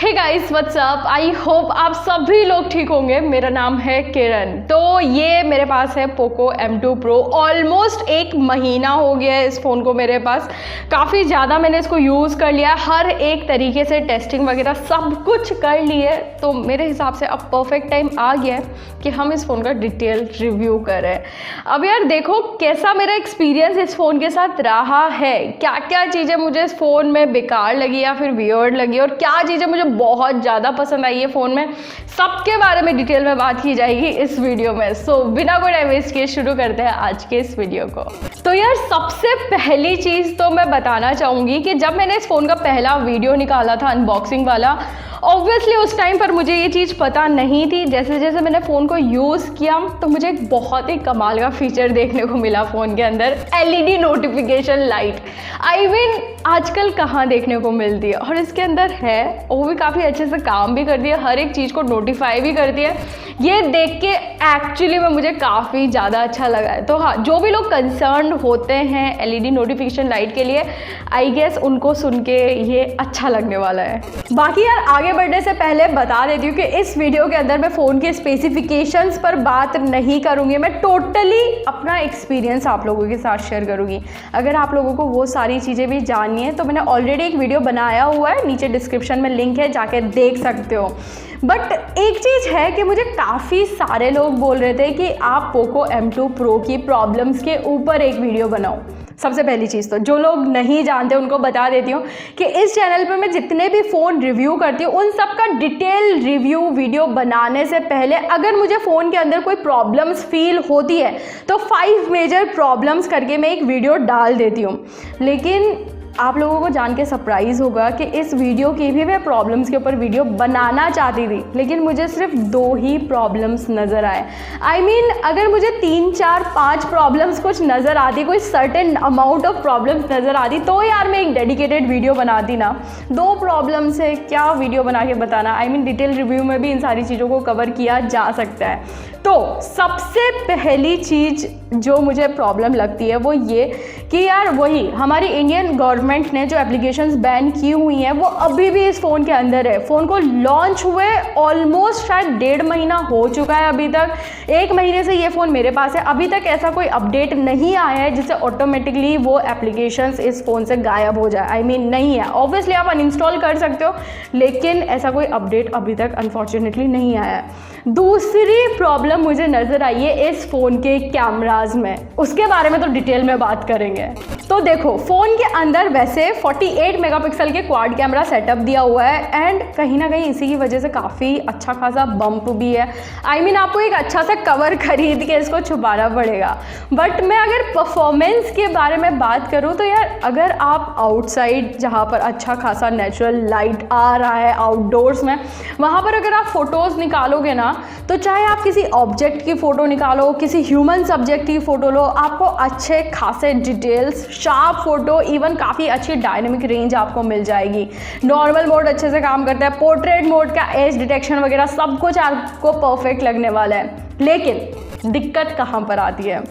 Hey guys what's up, I hope आप सभी लोग ठीक होंगे। मेरा नाम है किरण। तो ये मेरे पास है पोको M2 Pro। ऑलमोस्ट एक महीना हो गया है इस फ़ोन को मेरे पास। काफ़ी ज़्यादा मैंने इसको यूज़ कर लिया, हर एक तरीके से टेस्टिंग वगैरह सब कुछ कर ली है। तो मेरे हिसाब से अब परफेक्ट टाइम आ गया है कि हम इस फ़ोन का डिटेल रिव्यू करें। अब यार देखो कैसा मेरा एक्सपीरियंस इस फ़ोन के साथ रहा है, क्या क्या चीज़ें मुझे इस फ़ोन में बेकार लगी या फिर वियर्ड लगी और क्या चीज़ें मुझे बहुत ज़्यादा पसंद आई है फ़ोन में, सबके बारे में डिटेल में बात की जाएगी इस वीडियो में। सो बिना कोई टाइम वेस्ट किए शुरू करते हैं आज के इस वीडियो को। तो यार सबसे पहली चीज़ तो मैं बताना चाहूँगी कि जब मैंने इस फ़ोन का पहला वीडियो निकाला था अनबॉक्सिंग वाला, ऑब्वियसली उस टाइम पर मुझे ये चीज़ पता नहीं थी। जैसे जैसे मैंने फ़ोन को यूज़ किया तो मुझे एक बहुत ही कमाल का फीचर देखने को मिला फ़ोन के अंदर, LED notification light. I mean आजकल कहाँ देखने को मिलती है और इसके अंदर है, वो भी काफ़ी अच्छे से काम भी करती है, हर एक चीज़ को नोटिफाई भी करती है। ये देख के एक्चुअली में मुझे काफ़ी ज़्यादा अच्छा लगा है। तो हाँ, जो भी लोग कंसर्न होते हैं LED नोटिफिकेशन लाइट के लिए, आई गेस उनको सुन के ये अच्छा लगने वाला है। बाकी यार आगे बढ़ने से पहले बता देती हूँ कि इस वीडियो के अंदर मैं फ़ोन के स्पेसिफिकेशंस पर बात नहीं करूँगी, मैं टोटली अपना एक्सपीरियंस आप लोगों के साथ शेयर करूँगी। अगर आप लोगों को वो सारी चीज़ें भी जाननी है तो मैंने ऑलरेडी एक वीडियो बनाया हुआ है, नीचे डिस्क्रिप्शन में लिंक है, जाके देख सकते हो। बट एक चीज़ है कि मुझे काफ़ी सारे लोग बोल रहे थे कि आप पोको M2 Pro की प्रॉब्लम्स के ऊपर एक वीडियो बनाओ। सबसे पहली चीज़ तो जो लोग नहीं जानते उनको बता देती हूँ कि इस चैनल पर मैं जितने भी फ़ोन रिव्यू करती हूँ उन सब का डिटेल रिव्यू वीडियो बनाने से पहले अगर मुझे फ़ोन के अंदर कोई प्रॉब्लम्स फील होती है तो 5 मेजर प्रॉब्लम्स करके मैं एक वीडियो डाल देती हूँ। लेकिन आप लोगों को जान के सरप्राइज़ होगा कि इस वीडियो की भी मैं प्रॉब्लम्स के ऊपर वीडियो बनाना चाहती थी, लेकिन मुझे सिर्फ 2 ही प्रॉब्लम्स नज़र आए। आई मीन अगर मुझे 3, 4, 5 प्रॉब्लम्स कुछ नज़र आती, कोई सर्टेन अमाउंट ऑफ प्रॉब्लम्स नज़र आती तो यार मैं एक डेडिकेटेड वीडियो बनाती ना। 2 प्रॉब्लम से क्या वीडियो बना के बताना। आई मीन डिटेल रिव्यू में भी इन सारी चीज़ों को कवर किया जा सकता है। तो सबसे पहली चीज़ जो मुझे प्रॉब्लम लगती है वो ये कि यार वही हमारी इंडियन गवर्नमेंट ने जो एप्लीकेशंस बैन की हुई हैं वो अभी भी इस फ़ोन के अंदर है। फ़ोन को लॉन्च हुए ऑलमोस्ट शायद 1.5 महीना हो चुका है, अभी तक 1 महीने से ये फ़ोन मेरे पास है, अभी तक ऐसा कोई अपडेट नहीं आया है जिससे ऑटोमेटिकली वो एप्लीकेशंस इस फ़ोन से गायब हो जाए। आई मीन नहीं है, ऑब्वियसली आप अनइंस्टॉल कर सकते हो लेकिन ऐसा कोई अपडेट अभी तक अनफॉर्चुनेटली नहीं आया है। दूसरी प्रॉब्लम मुझे नज़र आई है इस फ़ोन के कैमराज में, उसके बारे में तो डिटेल में बात करेंगे। तो देखो फ़ोन के अंदर वैसे 48 मेगापिक्सल के क्वाड कैमरा सेटअप दिया हुआ है एंड कहीं ना कहीं इसी की वजह से काफ़ी अच्छा खासा बम्प भी है। आई मीन आपको एक अच्छा सा कवर खरीद के इसको छुपाना पड़ेगा। बट मैं अगर परफॉर्मेंस के बारे में बात करूँ तो यार अगर आप आउटसाइड जहाँ पर अच्छा खासा नेचुरल लाइट आ रहा है आउटडोर्स में, वहाँ पर अगर आप फ़ोटोज़ निकालोगे ना तो चाहे आप किसी ऑब्जेक्ट की फ़ोटो निकालो, किसी ह्यूमन सब्जेक्ट की फ़ोटो लो, आपको अच्छे खासे डिटेल्स, शार्प फोटो, इवन काफ़ी अच्छी डायनेमिक रेंज आपको मिल जाएगी। नॉर्मल मोड अच्छे से काम करता है, पोर्ट्रेट मोड का एज डिटेक्शन वगैरह सब कुछ आपको परफेक्ट लगने वाला है। लेकिन दिक्कत कहाँ पर आती है,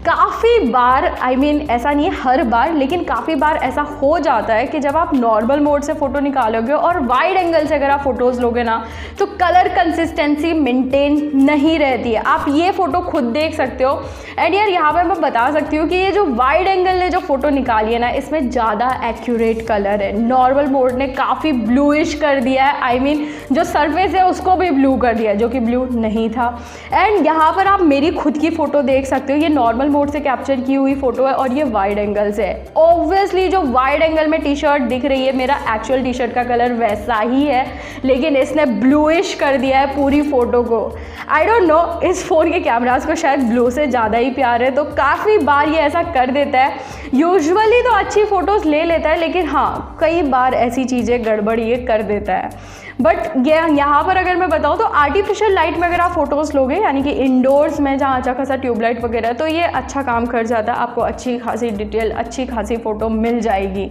काफ़ी बार आई मीन ऐसा नहीं है हर बार, लेकिन काफ़ी बार ऐसा हो जाता है कि जब आप नॉर्मल मोड से फ़ोटो निकालोगे और वाइड एंगल से अगर आप फ़ोटोज़ लोगे ना तो कलर कंसिस्टेंसी मेंटेन नहीं रहती है। आप ये फ़ोटो खुद देख सकते हो एंड यार यहाँ पर मैं बता सकती हूँ कि ये जो वाइड एंगल ने जो फ़ोटो निकाली है ना इसमें ज़्यादा एक्यूरेट कलर है। नॉर्मल मोड ने काफ़ी ब्लूइश कर दिया है, आई मीन जो सरफेस है उसको भी ब्लू कर दिया है जो कि ब्लू नहीं था। एंड यहाँ पर आप मेरी खुद की फ़ोटो देख सकते हो, ये नॉर्मल मोड से कैप्चर की हुई फोटो है और ये वाइड एंगल से है। ऑब्वियसली जो वाइड एंगल में टी शर्ट दिख रही है मेरा एक्चुअल टी शर्ट का कलर वैसा ही है, लेकिन इसने ब्लूइश कर दिया है पूरी फोटो को। आई डोंट नो, इस फ़ोन के कैमरास को शायद ब्लू से ज़्यादा ही प्यार है तो काफ़ी बार ये ऐसा कर देता है। यूजुअली तो अच्छी फ़ोटोज़ ले लेता है लेकिन हाँ कई बार ऐसी चीज़ें गड़बड़ ये कर देता है। बट यहाँ पर अगर मैं बताऊँ तो आर्टिफिशियल लाइट में अगर आप फोटोज़ लोगे यानी कि इंडोर्स में जहाँ अच्छा खासा ट्यूबलाइट वगैरह, तो ये अच्छा काम कर जाता है, आपको अच्छी खासी डिटेल, अच्छी खासी फ़ोटो मिल जाएगी।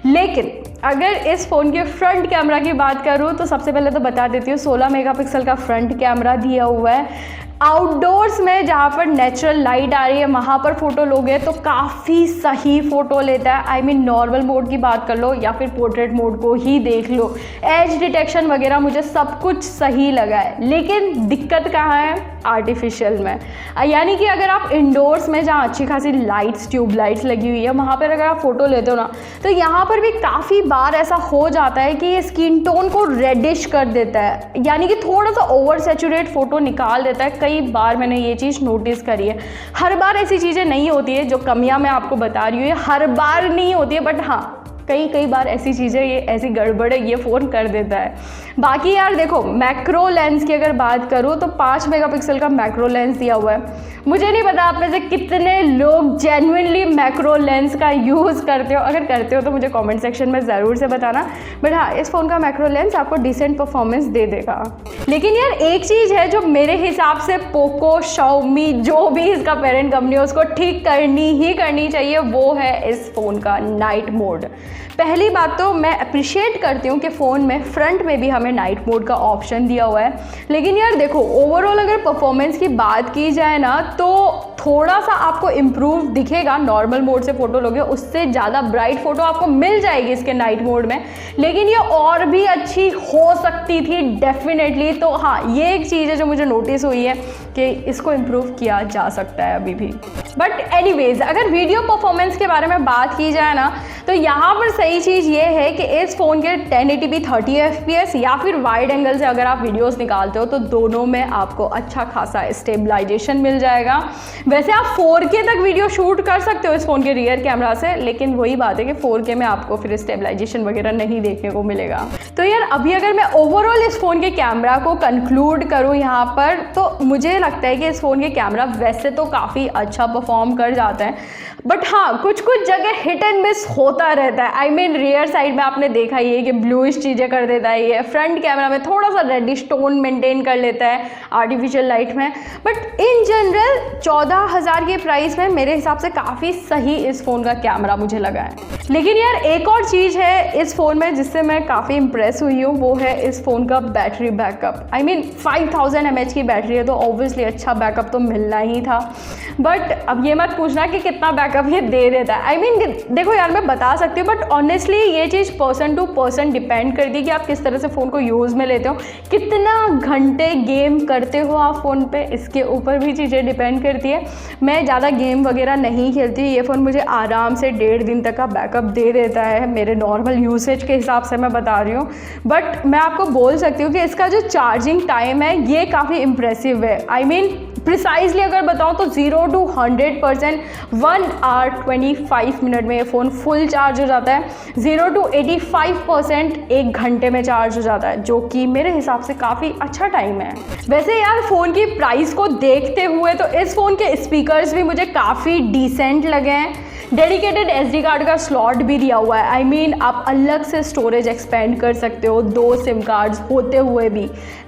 लेकिन अगर इस फ़ोन के फ्रंट कैमरा की बात करूँ तो सबसे पहले तो बता देती हूँ 16 मेगापिक्सल का फ्रंट कैमरा दिया हुआ है। आउटडोर्स में जहाँ पर नेचुरल लाइट आ रही है वहाँ पर फ़ोटो लोगे तो काफ़ी सही फ़ोटो लेता है। आई मीन नॉर्मल मोड की बात कर लो या फिर पोर्ट्रेट मोड को ही देख लो, एज डिटेक्शन वगैरह मुझे सब कुछ सही लगा है। लेकिन दिक्कत कहाँ है? आर्टिफिशियल में। यानी कि अगर आप इंडोर्स में जहाँ अच्छी खासी लाइट्स, ट्यूब लाइट्स लगी हुई है, वहाँ पर अगर आप फ़ोटो लेते हो ना, तो यहाँ पर भी काफ़ी बार ऐसा हो जाता है कि ये स्किन टोन को रेडिश कर देता है, यानी कि थोड़ा सा ओवर सैचुरेट फ़ोटो निकाल देता है। कई बार मैंने ये चीज़ नोटिस करी है। हर बार ऐसी चीज़ें नहीं होती है, जो कमियाँ मैं आपको बता रही हूँ ये हर बार नहीं होती है, बट हाँ कई बार ऐसी चीज़ें, ये ऐसी गड़बड़ है, ये फ़ोन कर देता है। बाकी यार देखो, मैक्रो लेंस की अगर बात करूँ तो 5 मेगापिक्सल का मैक्रो लेंस दिया हुआ है। मुझे नहीं पता आप में से कितने लोग जेन्युइनली मैक्रो लेंस का यूज़ करते हो। अगर करते हो तो मुझे कमेंट सेक्शन में ज़रूर से बताना। बट हाँ, इस फ़ोन का मैक्रो लेंस आपको डिसेंट परफॉर्मेंस दे देगा। लेकिन यार एक चीज़ है जो मेरे हिसाब से पोको, शाओमी, जो भी इसका पेरेंट कंपनी है, उसको ठीक करनी चाहिए, वो है इस फ़ोन का नाइट मोड। पहली बात तो मैं अप्रिशिएट करती हूँ कि फ़ोन में फ्रंट में भी हमें नाइट मोड का ऑप्शन दिया हुआ है। लेकिन यार देखो, ओवरऑल अगर परफॉर्मेंस की बात की जाए ना, तो थोड़ा सा आपको इम्प्रूव दिखेगा। नॉर्मल मोड से फ़ोटो लोगे उससे ज़्यादा ब्राइट फ़ोटो आपको मिल जाएगी इसके नाइट मोड में, लेकिन ये और भी अच्छी हो सकती थी डेफिनेटली। तो हाँ, ये एक चीज़ है जो मुझे नोटिस हुई है कि इसको इम्प्रूव किया जा सकता है अभी भी। बट एनीवेज, अगर वीडियो परफॉर्मेंस के बारे में बात की जाए ना, तो यहाँ पर सही चीज़ ये है कि इस फ़ोन के 1080p 30 fps या फिर वाइड एंगल से अगर आप वीडियोस निकालते हो तो दोनों में आपको अच्छा खासा स्टेबलाइजेशन मिल जाएगा। वैसे आप 4K तक वीडियो शूट कर सकते हो इस फ़ोन के रियर कैमरा से, लेकिन वही बात है कि 4K में आपको फिर स्टेबलाइजेशन वगैरह नहीं देखने को मिलेगा। तो यार अभी अगर मैं ओवरऑल इस फ़ोन के कैमरा को कंक्लूड करूँ यहाँ पर, तो मुझे लगता है कि इस फ़ोन के कैमरा वैसे तो काफ़ी अच्छा परफॉर्म कर जाते हैं, बट हाँ कुछ जगह हिट एंड मिस होता रहता है। आई मीन रियर साइड में आपने देखा ही है कि ब्लूइश चीज़ें कर देता है ये, फ्रंट कैमरा में थोड़ा सा रेडिश टोन मेंटेन कर लेता है आर्टिफिशियल लाइट में। बट इन जनरल 14,000 के प्राइस में मेरे हिसाब से काफ़ी सही इस फ़ोन का कैमरा मुझे लगा है। लेकिन यार एक और चीज़ है इस फ़ोन में जिससे मैं काफ़ी इंप्रेस हुई हूँ, वो है इस फ़ोन का battery backup. I mean 5000 mAh की बैटरी है तो ऑब्वियसली अच्छा बैकअप तो मिलना ही था। बट अब ये मत पूछना कि कितना बैकअप ये दे देता है। आई मीन देखो यार, मैं बता सकती हूँ, बट ऑनेस्टली ये चीज़ पर्सन टू पर्सन डिपेंड करती है कि आप किस तरह से फ़ोन को यूज़ में लेते हो, कितना घंटे गेम करते हो आप फ़ोन पे, इसके ऊपर भी चीज़ें डिपेंड करती है। मैं ज़्यादा गेम वगैरह नहीं खेलती, ये फ़ोन मुझे आराम से 1.5 दिन तक का बैकअप दे देता है मेरे नॉर्मल यूसेज के हिसाब से मैं बता रही हूँ। बट मैं आपको बोल सकती हूँ कि इसका जो चार्जिंग टाइम है ये काफ़ी इंप्रेसिव है। आई मीन प्रिसाइजली अगर बताऊँ तो 0 to 100% 1 hour 25 मिनट में ये फ़ोन फुल चार्ज हो जाता है। 0 to 85% 1 घंटे में चार्ज हो जाता है, जो कि मेरे हिसाब से काफ़ी अच्छा टाइम है। वैसे यार फ़ोन की प्राइस को देखते हुए तो इस फ़ोन के स्पीकर्स भी मुझे काफ़ी डिसेंट लगे हैं। डेडिकेटेड SD कार्ड का स्लॉट भी दिया हुआ है। आई मीन आप अलग से स्टोरेज एक्सपेंड कर सकते हो 2 सिम कार्ड्स होते हुए भी।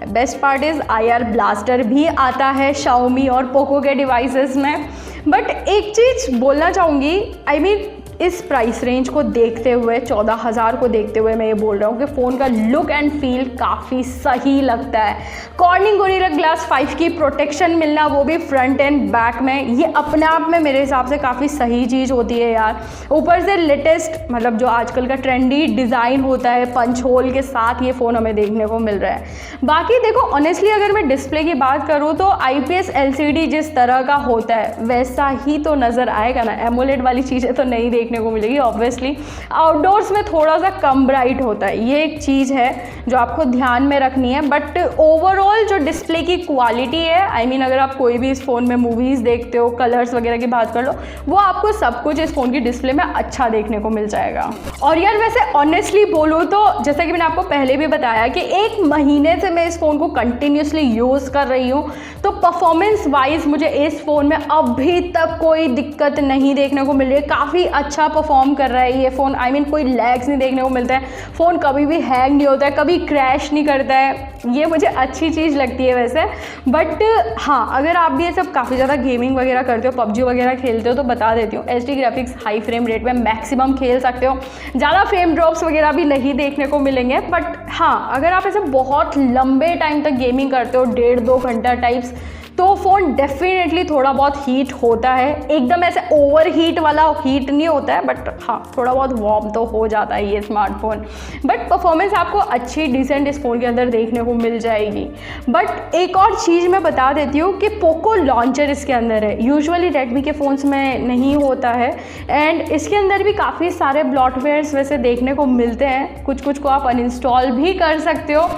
Best part is IR blaster भी आता है Xiaomi और पोको के डिवाइसेस में। बट एक चीज़ बोलना चाहूँगी, आई मीन इस प्राइस रेंज को देखते हुए, 14,000 को देखते हुए मैं ये बोल रहा हूँ कि फ़ोन का लुक एंड फील काफ़ी सही लगता है। कॉर्निंग गोरिल्ला ग्लास 5 की प्रोटेक्शन मिलना, वो भी फ्रंट एंड बैक में, ये अपने आप में मेरे हिसाब से काफ़ी सही चीज़ होती है यार। ऊपर से लेटेस्ट मतलब जो आजकल का ट्रेंडी डिज़ाइन होता है पंच होल के साथ ये फ़ोन हमें देखने को मिल रहा है। बाकी देखो ऑनेस्टली अगर मैं डिस्प्ले की बात करूँ तो IPS LCD जिस तरह का होता है वैसा ही तो नज़र आएगा ना, एमोलेड वाली चीज़ें तो नहीं देखने को मिलेगी ऑब्वियसली। आउटडोर्स में थोड़ा सा कम ब्राइट होता है, ये एक चीज़ है जो आपको ध्यान में रखनी है। बट ओवरऑल जो डिस्प्ले की क्वालिटी है, आई मीन अगर आप कोई भी इस फ़ोन में मूवीज़ देखते हो, कलर्स वगैरह की बात कर लो, वो आपको सब कुछ इस फ़ोन की डिस्प्ले में अच्छा देखने को मिल जाएगा। और यार वैसे ऑनेस्टली बोलूँ तो जैसा कि मैंने आपको पहले भी बताया कि 1 महीने से मैं इस फ़ोन को कंटिन्यूसली यूज़ कर रही हूँ, तो परफॉर्मेंस वाइज मुझे इस फ़ोन में अभी तक कोई दिक्कत नहीं देखने को मिल रही है। काफ़ी अच्छा परफॉर्म कर रहा है ये फ़ोन। आई मीन कोई लैग्स नहीं देखने को मिलता है, फ़ोन कभी भी हैंग नहीं होता है, कभी क्रैश नहीं करता है, ये मुझे अच्छी चीज़ लगती है वैसे। बट हाँ, अगर आप भी ये सब काफ़ी ज़्यादा गेमिंग वगैरह करते हो, PUBG वगैरह खेलते हो, तो बता देती हूँ HD graphics high frame rate में मैक्सिमम खेल सकते हो, ज़्यादा फ्रेम ड्रॉप्स वगैरह भी नहीं देखने को मिलेंगे। बट हाँ, अगर आप ऐसे बहुत लंबे टाइम तक गेमिंग करते हो, 1.5-2 घंटा टाइप्स, तो फ़ोन डेफिनेटली थोड़ा बहुत हीट होता है, एकदम ऐसे ओवर हीट वाला हीट नहीं होता है, बट हाँ थोड़ा बहुत वार्म तो हो जाता है ये स्मार्टफोन। बट परफॉर्मेंस आपको अच्छी डिसेंट इस फ़ोन के अंदर देखने को मिल जाएगी। बट एक और चीज़ मैं बता देती हूँ कि पोको लॉन्चर इसके अंदर है, यूजुअली रेडमी के फ़ोन्स में नहीं होता है। एंड इसके अंदर भी काफ़ी सारे ब्लॉटवेयर्स वैसे देखने को मिलते हैं, कुछ कुछ को आप अनइंस्टॉल भी कर सकते हो।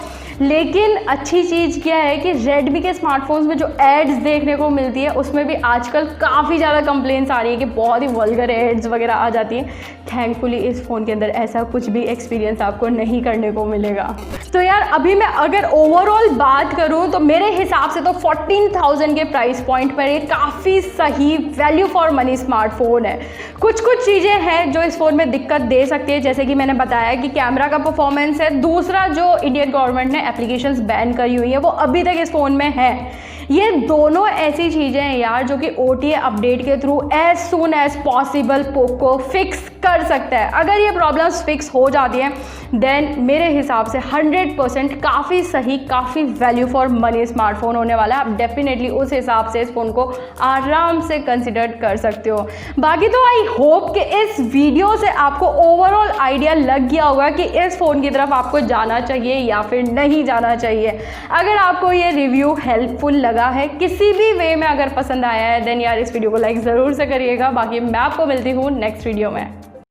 लेकिन अच्छी चीज़ क्या है कि रेडमी के स्मार्टफोन्स में जो एड्स देखने को मिलती है उसमें भी आजकल काफ़ी ज़्यादा कंप्लेंट्स आ रही है कि बहुत ही वल्गर एड्स वगैरह आ जाती हैं। थैंकफुली इस फ़ोन के अंदर ऐसा कुछ भी एक्सपीरियंस आपको नहीं करने को मिलेगा। तो यार अभी मैं अगर ओवरऑल बात करूँ तो मेरे हिसाब से तो 14,000 के प्राइस पॉइंट पर ये काफ़ी सही वैल्यू फॉर मनी स्मार्टफोन है। कुछ कुछ चीज़ें हैं जो इस फ़ोन में दिक्कत दे सकती है, जैसे कि मैंने बताया कि कैमरा का परफॉर्मेंस है। दूसरा, जो इंडियन गवर्नमेंट ने एप्लीकेशंस बैन करी हुई है वो अभी तक इस फ़ोन में है। ये दोनों ऐसी चीज़ें हैं यार जो कि OTA अपडेट के through as soon as possible Poco fix कर सकता है। अगर ये प्रॉब्लम्स फिक्स हो जाती हैं देन मेरे हिसाब से 100% काफ़ी सही, काफ़ी वैल्यू फॉर मनी स्मार्टफोन होने वाला है। आप डेफिनेटली उस हिसाब से इस फ़ोन को आराम से कंसिडर कर सकते हो। बाकी तो आई होप कि इस वीडियो से आपको ओवरऑल आइडिया लग गया होगा कि इस फ़ोन की तरफ आपको जाना चाहिए या फिर नहीं जाना चाहिए। अगर आपको ये रिव्यू हेल्पफुल लगा है किसी भी वे में, अगर पसंद आया है देन यार इस वीडियो को लाइक ज़रूर से करिएगा। बाकी मैं आपको मिलती हूँ नेक्स्ट वीडियो में।